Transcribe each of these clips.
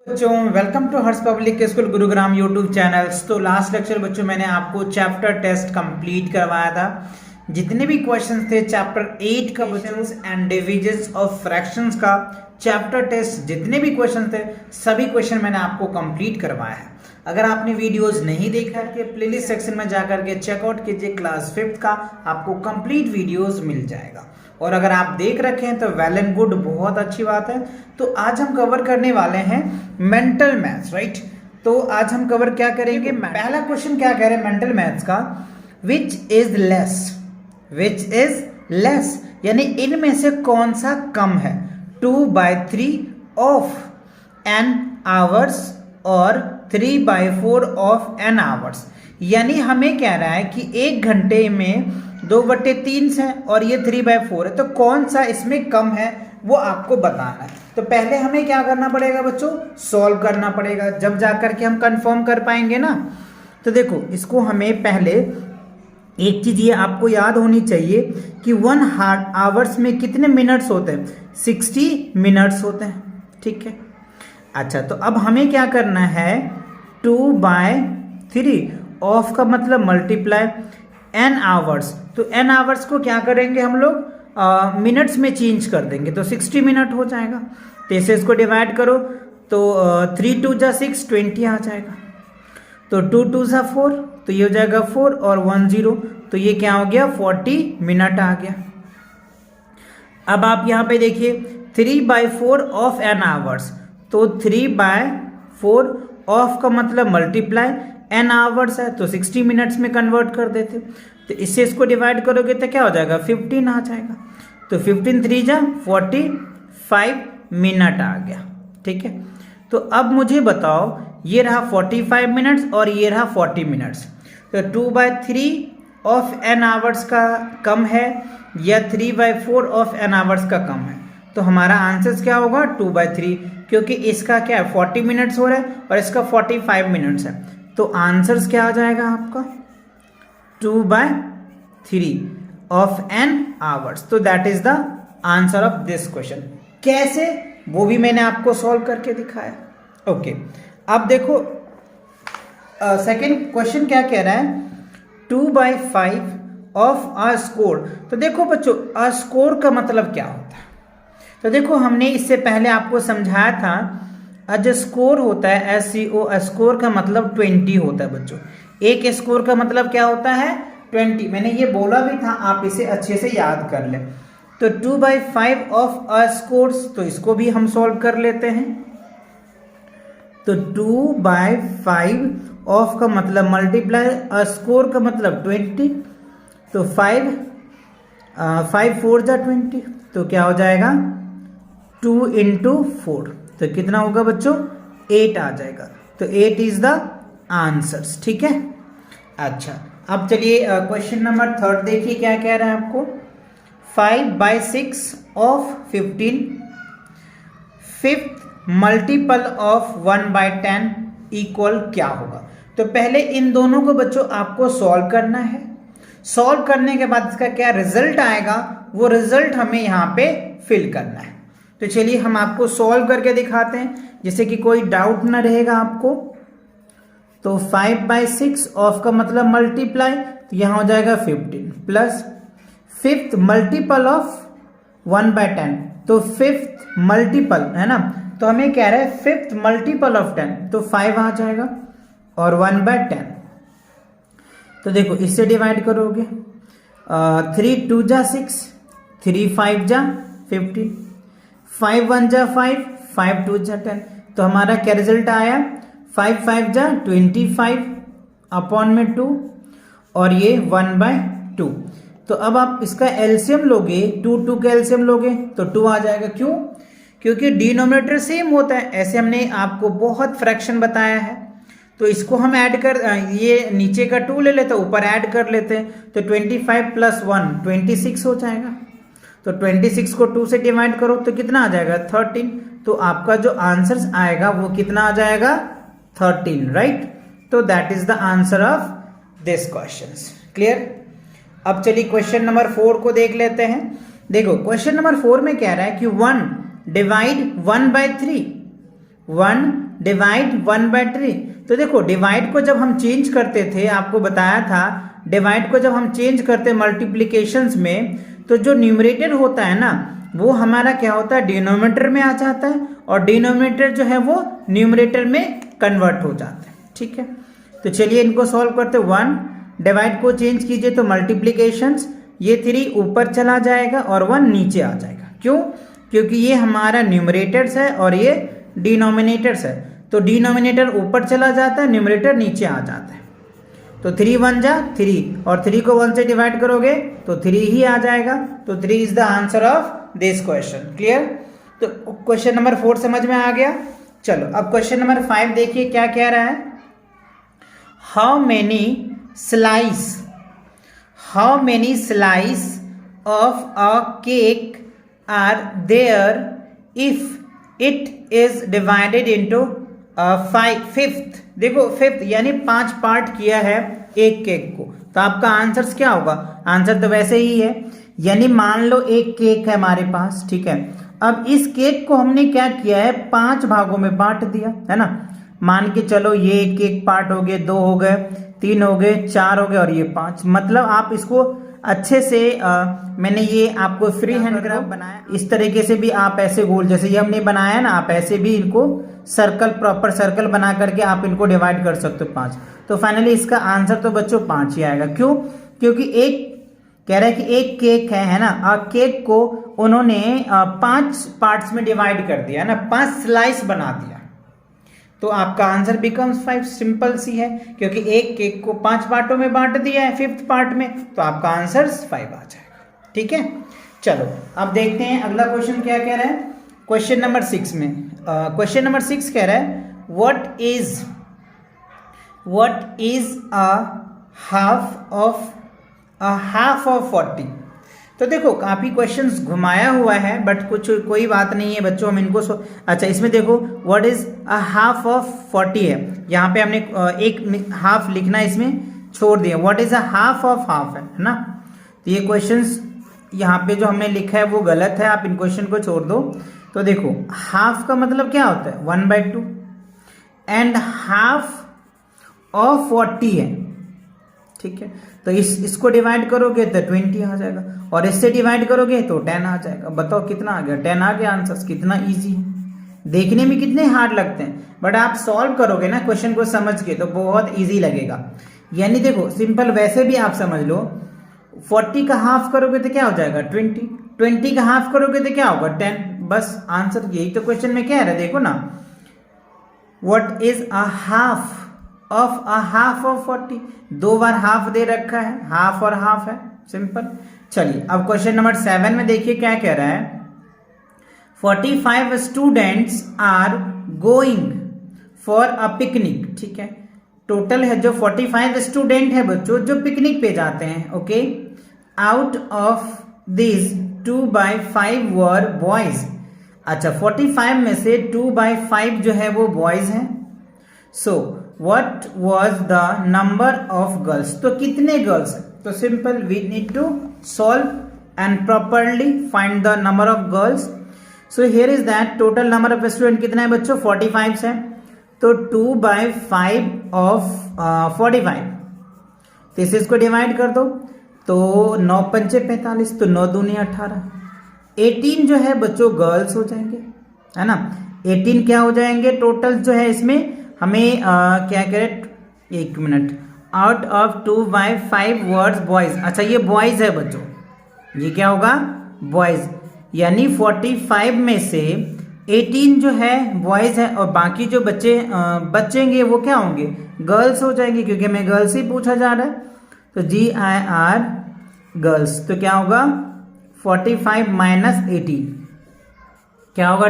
बच्चों welcome to Harsh public school Gurugram YouTube channels. तो last lecture बच्चों मैंने आपको चैप्टर टेस्ट कंप्लीट करवाया था। जितने भी क्वेश्चंस थे चैप्टर 8 का बच्चों एंड डिविजन्स ऑफ फ्रैक्शंस का चैप्टर टेस्ट, जितने भी क्वेश्चन थे सभी क्वेश्चन मैंने आपको कंप्लीट करवाया है। अगर आपने वीडियोस नहीं देखा है कि प्लेलिस्ट सेक्शन में जाकर के चेकआउट कीजिए, क्लास 5th का आपको कंप्लीट वीडियोस मिल जाएगा। और अगर आप देख रखे हैं तो वेल एंड गुड, बहुत अच्छी बात है। तो आज हम कवर करने वाले हैं मेंटल मैथ्स, राइट। तो आज हम कवर क्या करेंगे, पहला क्वेश्चन क्या कह रहे हैं मेंटल मैथ्स का, विच इज लेस यानी इनमें से कौन सा कम है, 2/3 ऑफ एन आवर्स और 3/4 ऑफ एन आवर्स। यानी हमें कह रहा है कि एक घंटे में 2/3 है और ये 3/4 है, तो कौन सा इसमें कम है वो आपको बताना है। तो पहले हमें क्या करना पड़ेगा बच्चों, सॉल्व करना पड़ेगा, जब जाकर के हम कंफर्म कर पाएंगे ना। तो देखो इसको हमें पहले एक चीज ये आपको याद होनी चाहिए कि 1 आवर्स में कितने मिनट्स होते हैं, 60 मिनट्स होते हैं, ठीक है। अच्छा तो अब हमें क्या करना है, 2/3 ऑफ का मतलब मल्टीप्लाई एन आवर्स। तो एन आवर्स को क्या करेंगे हम लोग मिनट्स में चेंज कर देंगे, तो 60 मिनट हो जाएगा। तो इसे इसको डिवाइड करो तो 3 2 जा 6, 20 आ जाएगा। तो 2 2 जा 4, तो ये हो जाएगा 4 और 1 0, तो ये क्या हो गया, 40 मिनट आ गया। अब आप यहाँ पे देखिए 3/4 ऑफ एन आवर्स, तो 3/4 ऑफ का मतलब मल्टीप्लाई एन आवर्स है, तो 60 मिनट्स में कन्वर्ट कर देते। तो इससे इसको डिवाइड करोगे तो क्या हो जाएगा, 15 आ जाएगा। तो 15 3 जा 45 मिनट आ गया, ठीक है। तो अब मुझे बताओ, ये रहा 45 मिनट्स और ये रहा 40 मिनट्स, तो 2/3 ऑफ एन आवर्स का कम है या 3/4 ऑफ एन आवर्स का कम है। तो हमारा आंसर क्या होगा, 2/3, क्योंकि इसका क्या है 40 मिनट्स हो रहा है और इसका 45 मिनट्स है। तो आंसर्स क्या आ जाएगा आपका, 2/3 ऑफ एन आवर्स। तो that is the answer of this question. कैसे, वो भी मैंने आपको सॉल्व करके दिखाया। ओके अब देखो सेकंड क्वेश्चन क्या कह रहा है, 2/5 ऑफ अ स्कोर। तो देखो बच्चों अ स्कोर का मतलब क्या होता है, तो देखो हमने इससे पहले आपको समझाया था जो स्कोर होता है SCO, स्कोर का मतलब 20 होता है बच्चों। एक स्कोर का मतलब क्या होता है, 20। मैंने ये बोला भी था, आप इसे अच्छे से याद कर लें। तो 2/5 ऑफ अ स्कोर्स, तो इसको भी हम सॉल्व कर लेते हैं। तो 2/5 ऑफ का मतलब मल्टीप्लाई अ स्कोर का मतलब 20, तो 5 4 जा 20, तो क्या हो जाएगा 2 × 4, तो कितना होगा बच्चों, 8 आ जाएगा। तो 8 इज द आंसर्स, ठीक है। अच्छा अब चलिए क्वेश्चन नंबर 3 देखिए क्या कह रहा है आपको, 5/6 of 15, 5th multiple of 1/10 equal क्या होगा। तो पहले इन दोनों को बच्चों आपको सॉल्व करना है। सॉल्व करने के बाद इसका क्या रिजल्ट आएगा, वो रिजल्ट हमें यहाँ पे फिल करना है। तो चलिए हम आपको सॉल्व करके दिखाते हैं, जिससे कि कोई डाउट ना रहेगा आपको। तो 5/6 ऑफ का मतलब मल्टीप्लाई, तो यहाँ हो जाएगा 15 प्लस 5th मल्टीपल ऑफ 1/10, तो 5th मल्टीपल है ना, तो हमें कह रहा है 5th मल्टीपल ऑफ 10, तो 5 आ जाएगा और 1/10। तो देखो इससे डिवाइड करोगे 3 2 जा 6, 3 5 जा 15, 5 1 जा 5, 5 2 जा 10, तो हमारा क्या रिजल्ट आया, 5 5 जा 25 अपॉन में 2 और ये 1/2। तो अब आप इसका एलसीएम लोगे, 2 2 का एलसीएम लोगे तो 2 आ जाएगा। क्यों, क्योंकि डिनोमिनेटर सेम होता है। ऐसे हमने आपको बहुत फ्रैक्शन बताया है, तो इसको हम ऐड कर, ये नीचे का 2 ले लेते हैं, ऊपर ऐड कर लेते हैं, तो 25 + 1 26 हो जाएगा। तो 26 को 2 से डिवाइड करो तो कितना आ जाएगा, 13। तो आपका जो आंसर आएगा वो कितना आ जाएगा, 13, राइट। तो that is the answer of this question. Clear. अब चलिए क्वेश्चन नंबर 4 को देख लेते हैं। देखो क्वेश्चन नंबर 4 में कह रहा है कि 1 डिवाइड 1/3, 1 डिवाइड 1/3। तो देखो डिवाइड को जब हम चेंज करते थे, आपको बताया था डिवाइड को जब हम चेंज करते मल्टीप्लिकेशंस में, तो जो न्यूमरेटर होता है ना वो हमारा क्या होता है, डिनोमिनेटर में आ जाता है, और डिनोमिनेटर जो है वो न्यूमरेटर में कन्वर्ट हो जाता है। ठीक है, तो चलिए इनको सॉल्व करते। 1 डिवाइड को चेंज कीजिए तो मल्टीप्लिकेशंस, ये 3 ऊपर चला जाएगा और 1 नीचे आ जाएगा। क्यों? क्योंकि ये हमारा न्यूमरेटर्स है और ये डिनोमिनेटर्स है, तो डिनोमिनेटर ऊपर चला जाता है, न्यूमरेटर नीचे आ जाता है। तो 3 1 जा 3, और 3 को 1 से डिवाइड करोगे तो 3 ही आ जाएगा। तो 3 is the answer of this question. Clear? तो क्वेश्चन नंबर 4 समझ में आ गया। चलो अब क्वेश्चन नंबर 5 देखिए क्या कह रहा है। How many slice of a cake are there if it is divided into 5th। देखो 5th यानी 5 पार्ट किया है एक केक को, तो आपका आंसर क्या होगा? आंसर तो वैसे ही है, यानी मान लो एक केक है हमारे पास, ठीक है। अब इस केक को हमने क्या किया है, 5 भागों में बांट दिया है ना। मान के चलो ये एक केक पार्ट हो गए, 2 हो गए, 3 हो गए, 4 हो गए और ये 5। मतलब आप इसको अच्छे से मैंने ये आपको फ्री हैंड ग्राफ बनाया, इस तरीके से भी आप ऐसे गोल जैसे ये हमने बनाया ना, आप ऐसे भी इनको सर्कल, प्रॉपर सर्कल बना करके आप इनको डिवाइड कर सकते हो 5। तो फाइनली इसका आंसर तो बच्चों 5 ही आएगा। क्यों? क्योंकि एक कह रहा है कि एक केक है ना, केक को उन्होंने 5 पार्ट्स में डिवाइड कर दिया ना, 5 स्लाइस बना दिया, तो आपका आंसर बिकम्स 5। सिंपल सी है, क्योंकि एक केक को 5 पार्टों में बांट दिया है 5th पार्ट में, तो आपका आंसर 5 आ जाएगा। ठीक है, चलो अब देखते हैं अगला क्वेश्चन क्या कह रहा है। क्वेश्चन नंबर 6 में क्वेश्चन नंबर 6 कह रहा है what is a half of 40। तो देखो काफी क्वेश्चंस घुमाया हुआ है, बट कोई बात नहीं है बच्चों, हम इनको अच्छा इसमें देखो what is a half of 40 है, यहाँ पे हमने एक हाफ लिखना इसमें छोड़ दिया। What is a half of half है ना, तो ये क्वेश्चंस यहाँ पे जो हमने लिखा है वो गलत है, आप इन क्वेश्चन को छोड़ दो। तो देखो हाफ का मतलब क्या होता है 1/2, एंड हाफ ऑफ 40 है, ठीक है। तो इसको डिवाइड करोगे तो 20 आ जाएगा, और इससे डिवाइड करोगे तो 10 आ जाएगा। बताओ कितना आ गया, 10 आ गया आंसर। कितना इजी है, देखने में कितने हार्ड लगते हैं, बट आप सॉल्व करोगे ना क्वेश्चन को समझ के तो बहुत इजी लगेगा। यानी देखो सिंपल वैसे भी आप समझ लो, 40 का हाफ करोगे तो क्या हो जाएगा 20, 20 का हाफ करोगे तो क्या होगा 10। बस आंसर यही तो क्वेश्चन में क्या है, देखो ना what is a half of 40, 2 bar half दे रखा है, हाफ और हाफ है, सिंपल। चलिए अब क्वेश्चन नंबर 7 में देखिए क्या कह रहा है। 45 students are going for a picnic, ठीक है। टोटल है जो 45 स्टूडेंट है बच्चों जो पिकनिक पे जाते हैं, okay. Out of this 2/5 were boys. अच्छा 45 में से 2/5 जो है वो बॉयज हैं। So what was the number of girls, तो कितने गर्ल्स हैं। तो simple we need to solve and properly find the number of girls. So here is that total number of student कितना है बच्चों 45 है, तो 2/5 ऑफ 45, तो इसे इसको डिवाइड कर दो, तो 9 पंचे 45, तो 9 दूनी 18, 18 जो है बच्चों गर्ल्स हो जाएंगे, है ना। 18 क्या हो जाएंगे टोटल जो है इसमें हमें क्या करें, एक minute, out of 2/5 words boys. अच्छा ये बॉयज है बच्चों, ये क्या होगा बॉयज, यानी 45 में से 18 जो है बॉयज है, और बाकी जो बच्चे बचेंगे वो क्या होंगे गर्ल्स हो जाएंगे, क्योंकि हमें गर्ल्स ही पूछा जा रहा है। तो GIR गर्ल्स, तो क्या होगा 45 माइनस 18 क्या होगा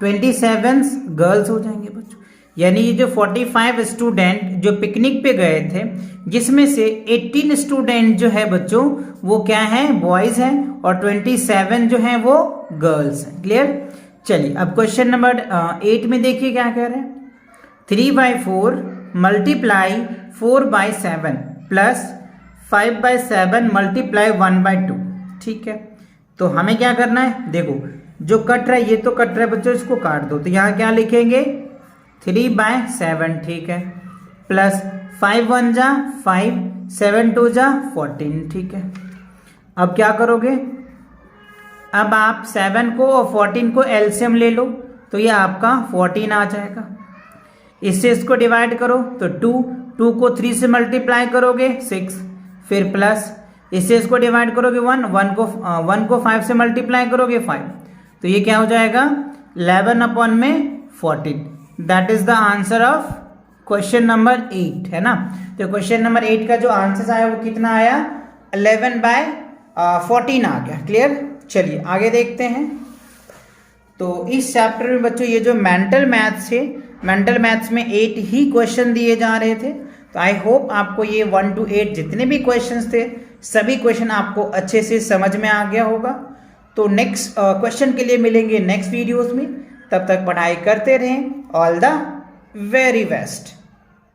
27 गर्ल्स हो जाएंगे बच्चों। यानी ये जो 45 स्टूडेंट जो पिकनिक पे गए थे, जिसमें से 18 स्टूडेंट जो है बच्चों वो क्या है बॉयज हैं, और 27 जो है वो गर्ल्स हैं। क्लियर। चलिए अब क्वेश्चन नंबर 8 में देखिए क्या कह रहे हैं। 3/4 मल्टीप्लाई 4/7 प्लस 5/7 मल्टीप्लाई 1/2, ठीक है। तो हमें क्या करना है, देखो जो कट रहा है ये तो कट रहा है बच्चों, इसको काट दो। तो यहाँ क्या लिखेंगे 3/7, ठीक है, प्लस 5 1 जा 5, 7 2 जा 14, ठीक है। अब क्या करोगे, अब आप 7 को और 14 को एलसीएम ले लो, तो ये आपका 14 आ जाएगा। इससे इसको डिवाइड करो तो 2 को 3 से मल्टीप्लाई करोगे 6, फिर प्लस इससे इसको डिवाइड करोगे 1 को 5 से मल्टीप्लाई करोगे 5, तो ये क्या हो जाएगा 11/14। That is the answer of question number 8, है ना। तो क्वेश्चन नंबर 8 का जो आंसर आया वो कितना आया 11/14 आ गया। क्लियर। चलिए आगे देखते हैं। तो इस चैप्टर में बच्चों ये जो मेंटल मैथ्स है, मेंटल मैथ्स में 8 ही क्वेश्चन दिए जा रहे थे। तो आई होप आपको ये 1 to 8 जितने भी क्वेश्चंस थे सभी क्वेश्चन आपको अच्छे से समझ में आ गया होगा। तो नेक्स्ट क्वेश्चन के लिए मिलेंगे नेक्स्ट वीडियोस में। तब तक पढ़ाई करते रहें। All the very best.